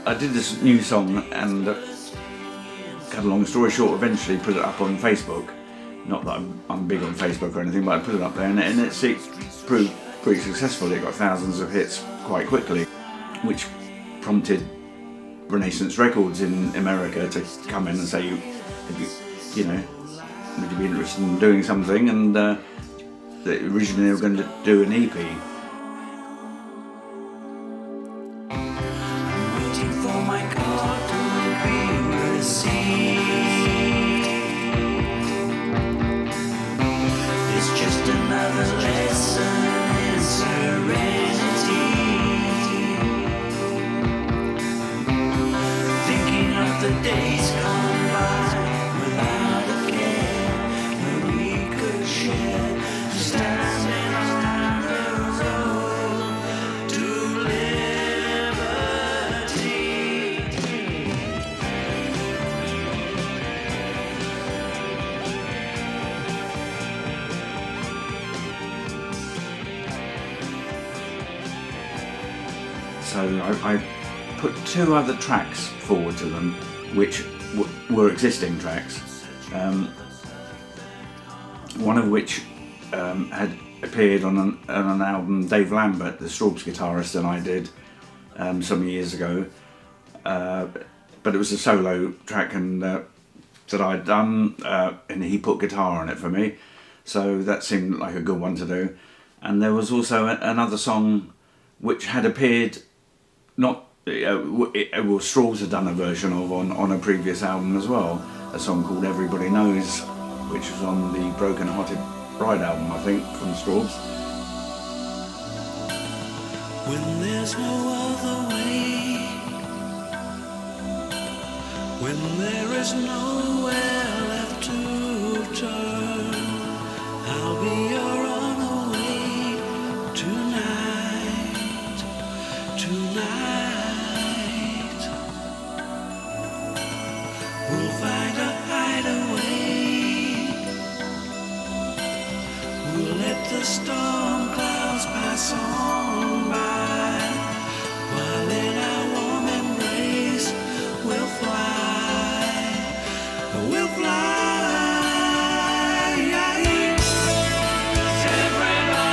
I did this new song and, cut a long story short, eventually put it up on Facebook. Not that I'm big on Facebook or anything, but I put it up there and it proved pretty successful. It got thousands of hits quite quickly, which prompted Renaissance Records in America to come in and say, would you be interested in doing something? And originally they were going to do an EP. The days gone by without a care that we could share, standing on the road to liberty. So I put two other tracks forward to them, which were existing tracks. One of which had appeared on an album Dave Lambert, the Strawbs guitarist, and I did some years ago. But it was a solo track and that I'd done, and he put guitar on it for me, so that seemed like a good one to do. And there was also another song which had appeared, Strawbs had done a version of on a previous album as well, a song called Everybody Knows, which was on the Broken Hearted Bride album, I think, from Strawbs. When there's no other way, when there is nowhere left to turn, I'll be your runaway tonight. We'll find a hideaway. We'll let the storm clouds pass on by, while in our warm embrace we'll fly. We'll fly. Everybody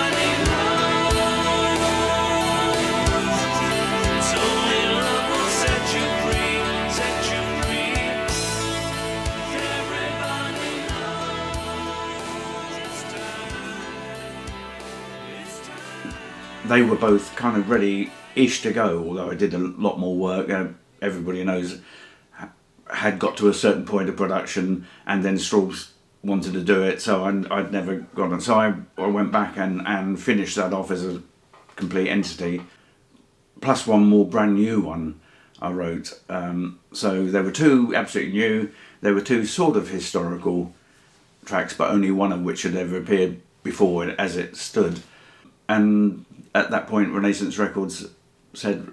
knows. So love will set you free, set you free. Everybody knows it's time. They were both kind of ready-ish to go, although I did a lot more work. Everybody Knows had got to a certain point of production, and then Strawbs wanted to do it, so I'd never got it. So I went back and finished that off as a complete entity, plus one more brand new one I wrote. So there were two absolutely new, there were two sort of historical tracks, but only one of which had ever appeared before as it stood. And at that point Renaissance Records said,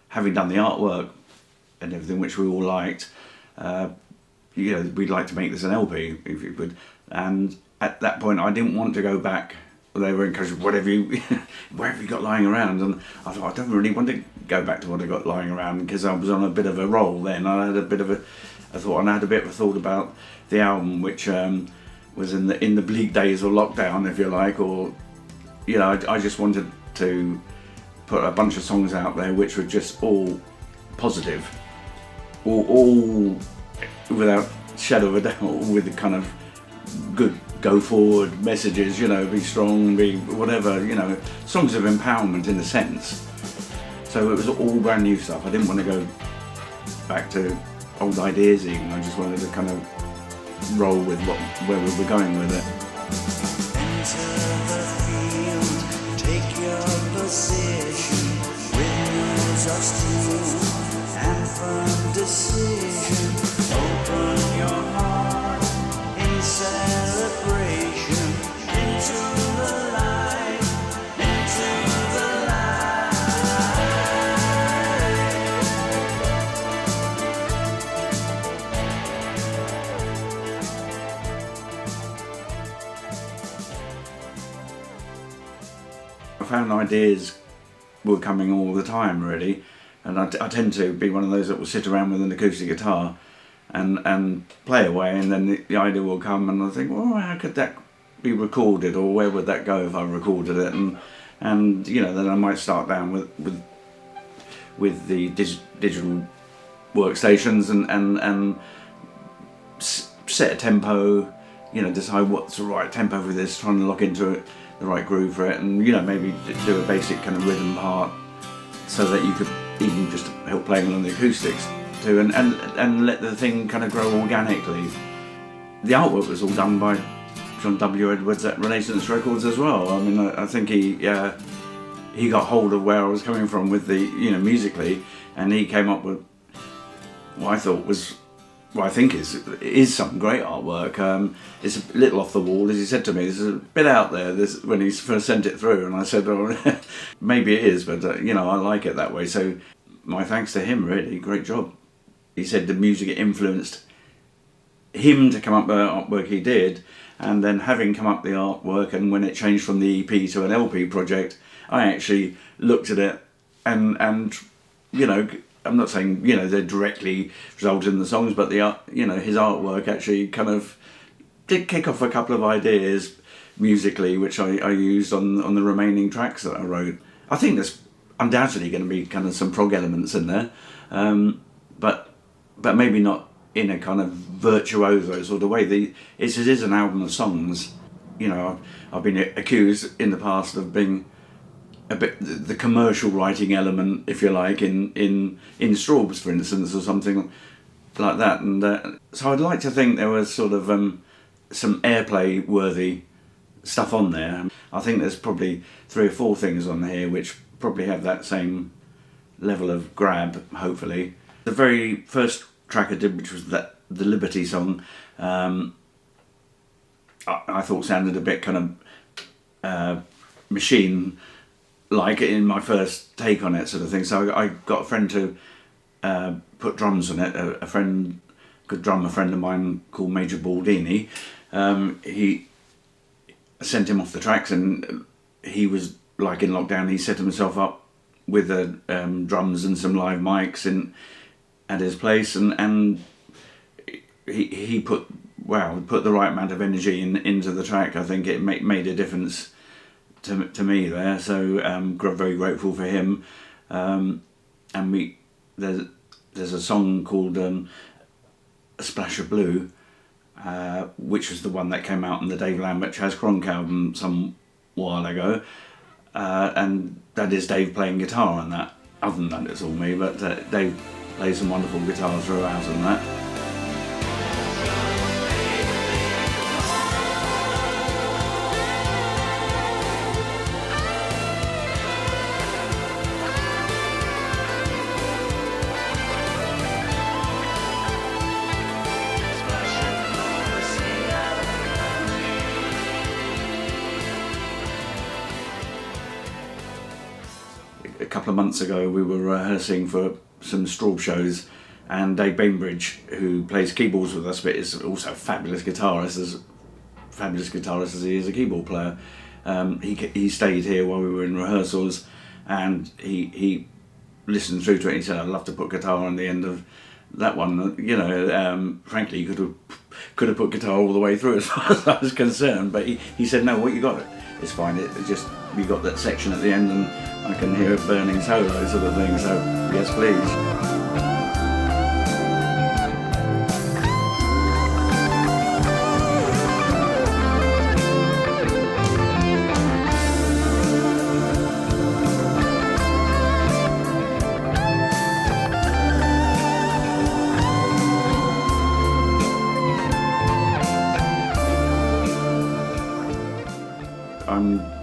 having done the artwork and everything which we all liked, we'd like to make this an LP if you could. And at that point I didn't want to go back. They were encouraged, whatever you got lying around, and I thought I don't really want to go back to what I got lying around, because I was on a bit of a roll then. I had a bit of a thought about the album, which was in the bleak days of lockdown, if you like, or I just wanted to put a bunch of songs out there which were just all positive, all without shadow of a doubt, with the kind of good go forward messages, be strong, be whatever, songs of empowerment in a sense. So it was all brand new stuff. I didn't want to go back to old ideas even. I just wanted to kind of roll with where we were going with it. Enter the field, take your position, windows of steel and firm decision. Open your heart in celebration into the light, into the I found ideas were coming all the time, really. and I tend to be one of those that will sit around with an acoustic guitar and play away, and then the idea will come, and I think, well, how could that be recorded, or where would that go if I recorded it? And you know, then I might start down with the digital workstations and set a tempo, you know, decide what's the right tempo for this, trying to lock into it, the right groove for it, and you know, maybe do a basic kind of rhythm part so that you could even just help playing on the acoustics too, and let the thing kind of grow organically. The artwork was all done by John W. Edwards at Renaissance Records as well. I mean, I think he got hold of where I was coming from with the, you know, musically, and he came up with what I thought was, what I think is some great artwork. It's a little off the wall, as he said to me. This is a bit out there. This when he first sent it through, and I said, "Oh, maybe it is, but you know, I like it that way." So, my thanks to him, really, great job. He said the music influenced him to come up with the artwork he did, and then having come up with the artwork, and when it changed from the EP to an LP project, I actually looked at it and you know, I'm not saying, you know, they directly resulted in the songs, but the you know, his artwork actually kind of did kick off a couple of ideas musically, which I used on the remaining tracks that I wrote. I think there's undoubtedly going to be kind of some prog elements in there, but maybe not in a kind of virtuoso sort of way. It is an album of songs. You know, I've been accused in the past of being a bit the commercial writing element, if you like, in Strawbs, for instance, or something like that. And so I'd like to think there was sort of some airplay worthy stuff on there. I think there's probably 3 or 4 things on here which probably have that same level of grab, hopefully. The very first track I did, which was the Liberty song, I thought sounded a bit kind of machine like in my first take on it, sort of thing. So I got a friend to put drums on it. A good drummer friend of mine called Major Baldini. He sent him off the tracks, and he was like in lockdown. He set himself up with drums and some live mics at his place, and he put the right amount of energy into the track. I think it made a difference to me there, so very grateful for him. And there's a song called A Splash of Blue, which was the one that came out on the Dave Lambert Chaz Cronk album some while ago, and that is Dave playing guitar on that. Other than that, it's all me, but Dave plays some wonderful guitar throughout on that. A couple of months ago we were rehearsing for some Strawbs shows, and Dave Bainbridge, who plays keyboards with us but is also a fabulous guitarist as he is a keyboard player, he stayed here while we were in rehearsals, and he listened through to it and he said, "I'd love to put guitar on the end of that one." You know, frankly, you could have put guitar all the way through as far as I was concerned, but he said, "No, what you got, it's fine, it just, you got that section at the end and I can hear it burning solo," sort of thing, so yes please.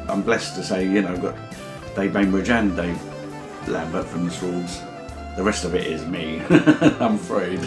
I'm blessed to say, you know, I've got Dave Bainbridge and Dave Lambert from the Strawbs. The rest of it is me, I'm afraid.